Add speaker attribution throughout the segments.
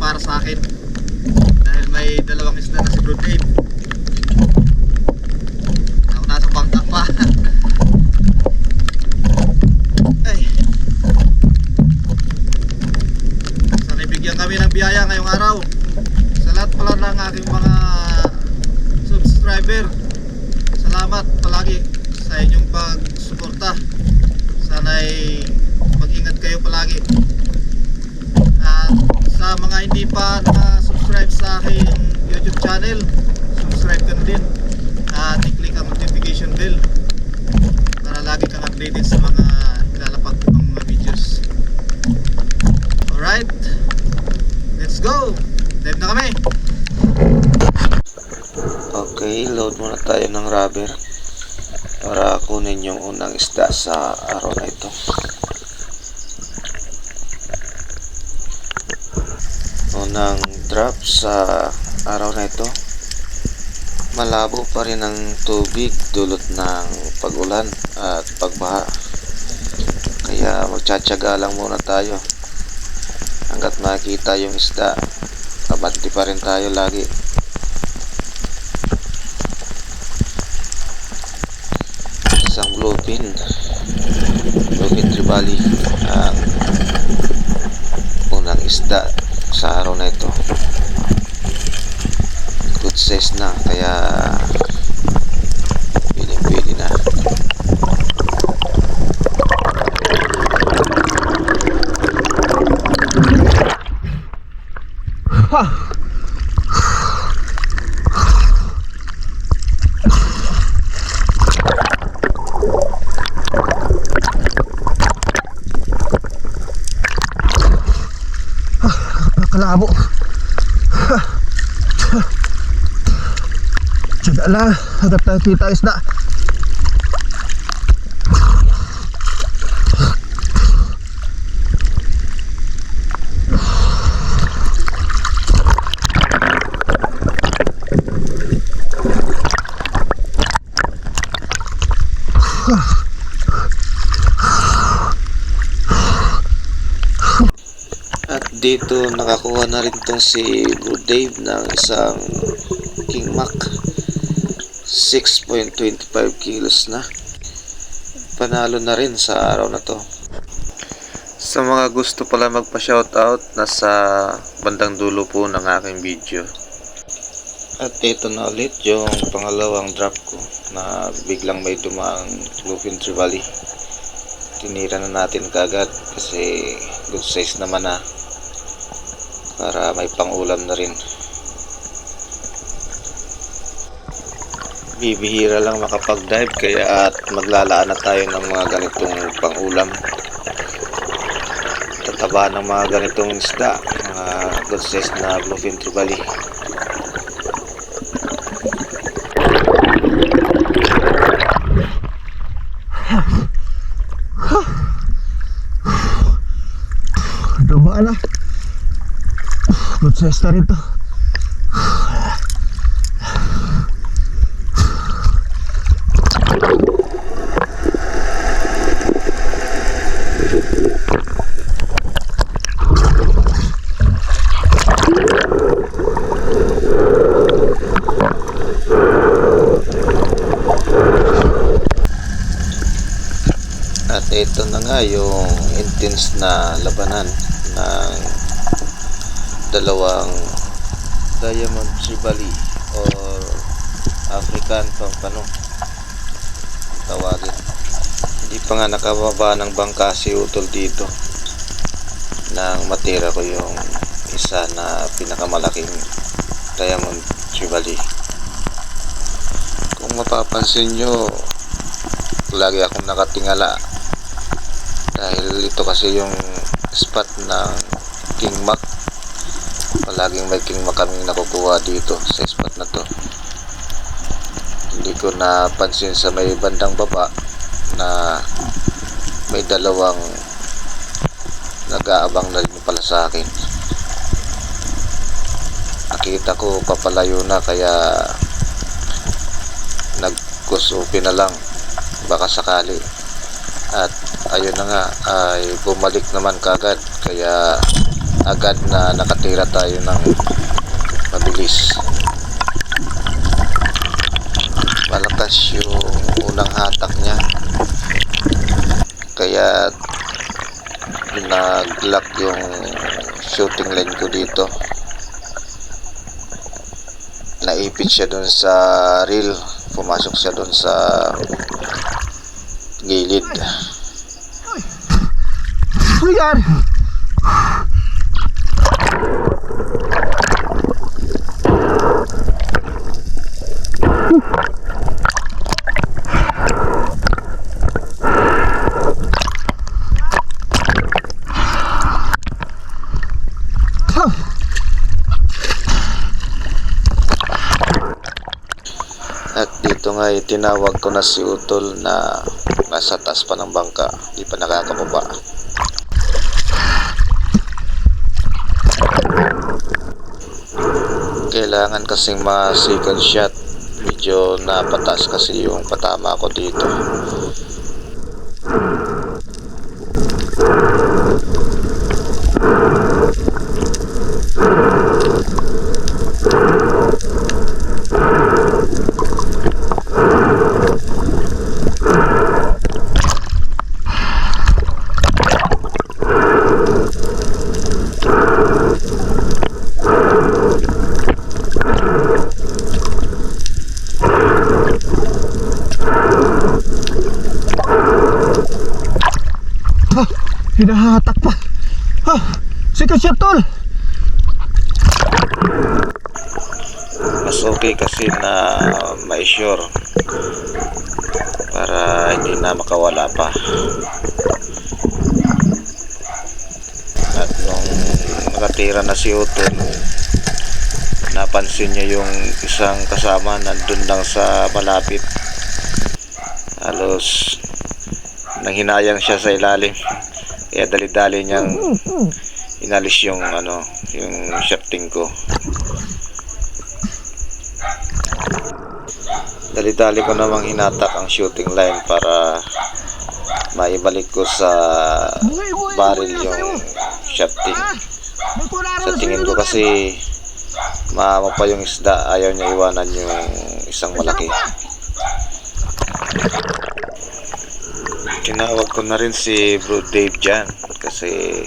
Speaker 1: para sa akin dahil may dalawang isda na si Bro Dave. Ako nasa bangka pa. Ay, sana ibigyan kami ng biyaya ngayong araw. Sa lahat pala ng aking mga subscriber, salamat palagi sa inyong pagsuporta. Sana'y mag-ingat kayo palagi. At sa mga hindi pa na-subscribe sa aking YouTube channel, subscribe ka na din at i-click ang notification bell para lagi kang updated sa mga ilalapag ko ng mga videos. Alright, let's go! Dive na kami!
Speaker 2: Okay, load muna tayo ng rubber para kunin yung unang isda sa araw na ito. Unang drop sa araw na ito. Malabo pa rin ang tubig dulot ng pag-ulan at pagbaha, kaya magtsatsaga lang muna tayo hanggat makita yung isda. Abante pa rin tayo lagi. Isang bluefin trevally ang unang isda sa araw na ito. Good size na, kaya piling-pili na.
Speaker 1: Kalabo. Tsaga lang, hanggat tayo kita isda.
Speaker 2: At dito nakakuha na rin tong si Bro Dave ng isang King Mac 6.25 kilos na. Panalo na rin sa araw na to. Sa mga gusto pala magpa-shoutout, nasa bandang dulo po ng aking video. At ito na ulit yung pangalawang drop ko na biglang may dumaang bluefin trevally. Tinira na natin kagad kasi good size naman na, para may pangulam na rin. Bibihira lang makapag-dive, kaya at maglalaan na tayo ng mga ganitong pangulam. Tataba ng mga ganitong isda, mga good size na bluefin trevally.
Speaker 1: Dumaan na. Good size na rin to.
Speaker 2: At ito na nga yung intense na labanan ng dalawang diamond trevally or African pampano tawagin. Hindi pa nga nakababa ng bangka si Utol dito nang matira ko yung isa na pinakamalaking diamond trevally. Kung mapapansin nyo, lagi akong nakatingala dahil ito kasi yung spot ng King Mac. Palaging may King Mac kaming nakukuha dito sa spot na to. Hindi ko napansin sa may bandang baba na may dalawang nag-aabang na rin pala sa akin. Nakita ko papalayo na, kaya nag-kusupi na lang baka sakali. At ayun na nga, ay bumalik naman kagad, kaya agad na nakatira tayo ng mabilis. Malakas yung unang hatak niya, kaya nag-lock yung shooting line ko dito. Naipit siya dun sa reel, pumasok siya dun sa gilid.
Speaker 1: Ano yan?
Speaker 2: At dito nga tinawag ko na si Utol na nasa taas pa ng bangka, di pa nakakababa. Kailangan kasing ma-second shot, medyo napataas kasi yung patama ko dito.
Speaker 1: Hinahatak pa. Second shot, tol.
Speaker 2: Mas okay kasi na ma-sure para hindi na makawala pa. At nung nakatira na si Utol, napansin niya yung isang kasama nandun lang sa malapit. Halos nanghinayang siya sa ilalim, kaya dali-dali niyang inalis yung yung shafting ko. Dali-dali ko namang hinatak ang shooting line para maibalik ko sa barrel yung shafting. Sa tingin ko kasi maamo pa yung isda, ayaw niya iwanan yung isang malaki. Tinawag ko na rin si Bro Dave dyan kasi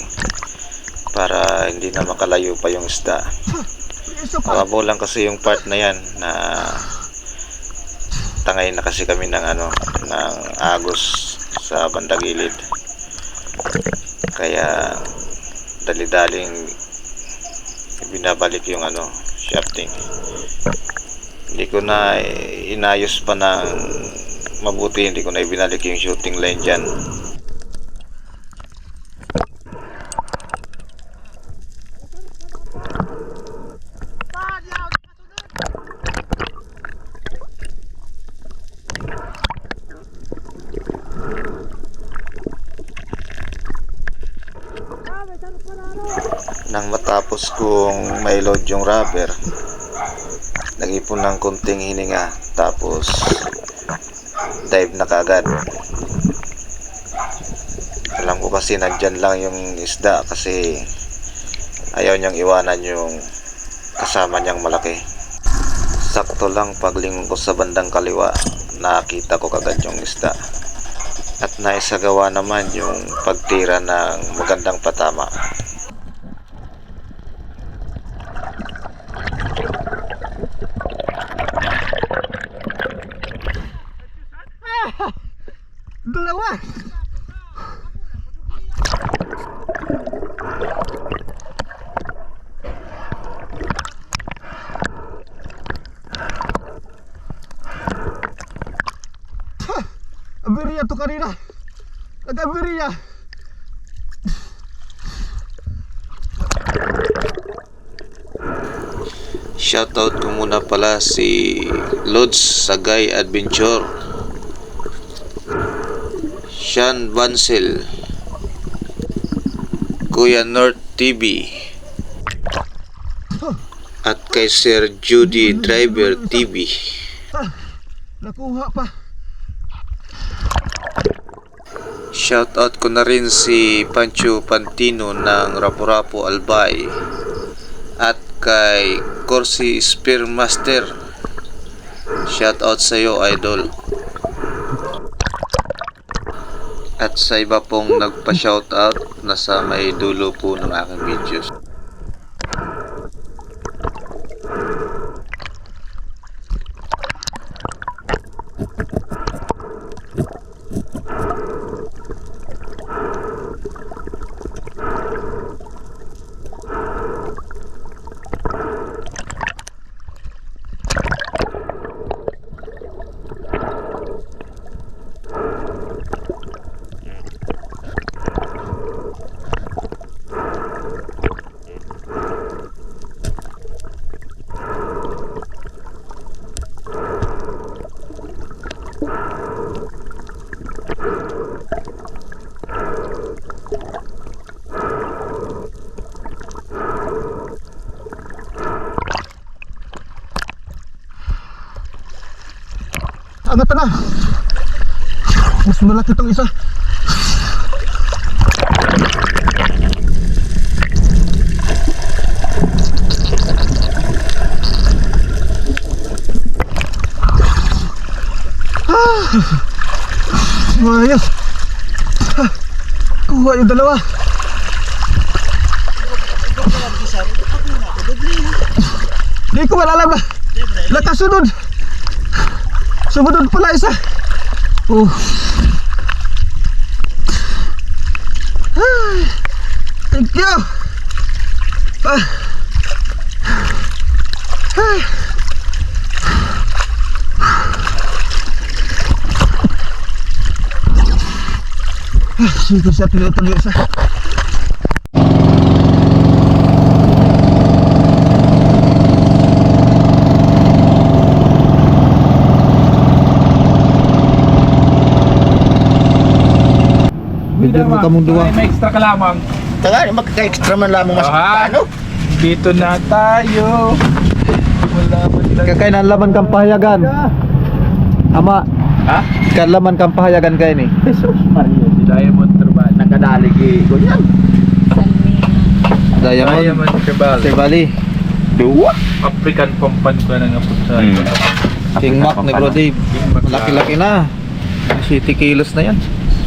Speaker 2: para hindi na makalayo pa yung isda. Mababo lang kasi yung part na yan, na tangay na kasi kami ng ng agos sa bandang gilid, kaya dali-daling binabalik yung shafting. Hindi ko na inayos pa ng mabuti, hindi ko na ibinalik yung shooting line dyan. Nang matapos kong mailod yung rubber, nag-ipon ng konting hininga, tapos dive na kaagad. Alam ko kasi nandyan lang yung isda kasi ayaw niyang iwanan yung kasama niyang malaki. Sakto lang paglingon ko sa bandang kaliwa, nakita ko kagad yung isda at naisagawa naman yung pagtira ng magandang patama.
Speaker 1: Dalawa. Abiriya to kanina. Nag-abiriya.
Speaker 2: Shoutout ko muna pala si Lods Sagay Adventure, Sean Bansel, Kuya North TV, at kay Sir Judy Driver TV.
Speaker 1: Nakuha pa.
Speaker 2: Shoutout ko na rin si Pancho Pantino ng Rapu-Rapu Albay at kay Corsi Spearmaster. Shoutout sa iyo, idol. At sa iba pong nagpa-shoutout na sa may dulo po ng aking videos.
Speaker 1: Angat na. Mas malaki itong isa. Ayos. Kuha yung dalawa. Di ko malalam na. Nakasunod. Sumunod pala isa. Thank you. Sige siya tuloy-tuloy isa. Medyo makamunduwa.
Speaker 3: May extra ka lamang.
Speaker 4: Taga, magka-extra man lamang mas paano?
Speaker 3: Dito na tayo. Wala man lang.
Speaker 1: Kakain ang laman kang pahayagan. Ama,
Speaker 4: Ha?
Speaker 1: kalaman kang pahayagan kayo ni.
Speaker 4: Jesus Maria.
Speaker 3: Si Diamond Turbal.
Speaker 4: Nagkadalig ko yan.
Speaker 1: Diamond
Speaker 3: Turbal.
Speaker 1: Terbali,
Speaker 4: Duwa.
Speaker 3: African Pampan ko na nga po sa
Speaker 1: King Mac, Negro Dave. Laki-laki na. 70 kilos na yan.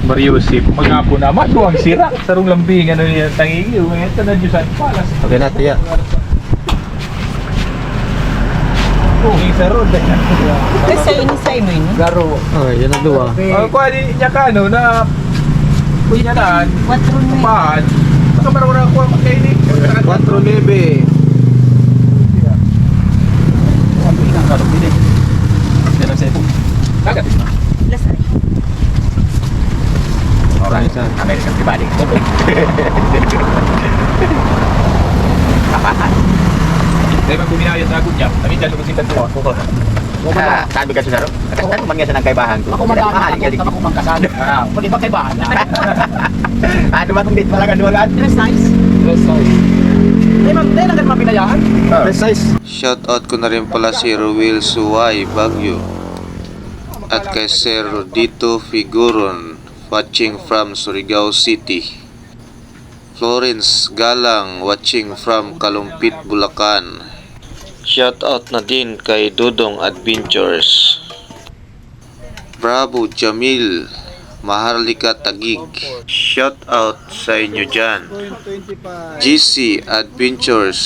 Speaker 3: Mariusip. Magapo na. Maduang sira. Sarong lambing. Ano yan? Tangigiw. Ito na Diyusan Palas.
Speaker 1: Okay na, tiya.
Speaker 3: Isa road.
Speaker 5: Kasi inisay mo yun.
Speaker 3: Garo.
Speaker 1: Oh, yan ang duwa.
Speaker 3: Kuha niya ka ano na kunyanan.
Speaker 5: 4 na
Speaker 3: Paan. Baka marunong na ako ang makainin.
Speaker 1: 4-9.
Speaker 3: Kagat.
Speaker 5: Lasay.
Speaker 4: Alright. American pribadi.
Speaker 3: Dahil magbuminayas na ako niya. Kami dyan lumasintan ko.
Speaker 4: Sabi ka sa saro? Katasan man nga sa nangkaibahan ko.
Speaker 5: Ako mag-aaral ka kumangkasan. Pwede ba kay bahan?
Speaker 4: Ano ba kung dito talaga duwagan?
Speaker 5: Dress nice. Ay, ma'am, dahil lang mapinayaan.
Speaker 1: Precise.
Speaker 2: Shoutout ko na rin pala si Ruel Suway Baguio at kay Sir Rodito Figuron watching from Surigao City. Florence Galang watching from Kalumpit, Bulacan. Shoutout na din kay Dudong Adventures. Bravo Jamil Maharlika Tagig. Shoutout sa inyo dyan. GC Adventures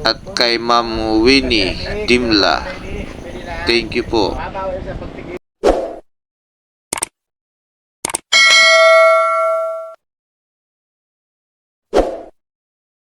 Speaker 2: at kay Ma'am Winnie Dimla. Thank you po.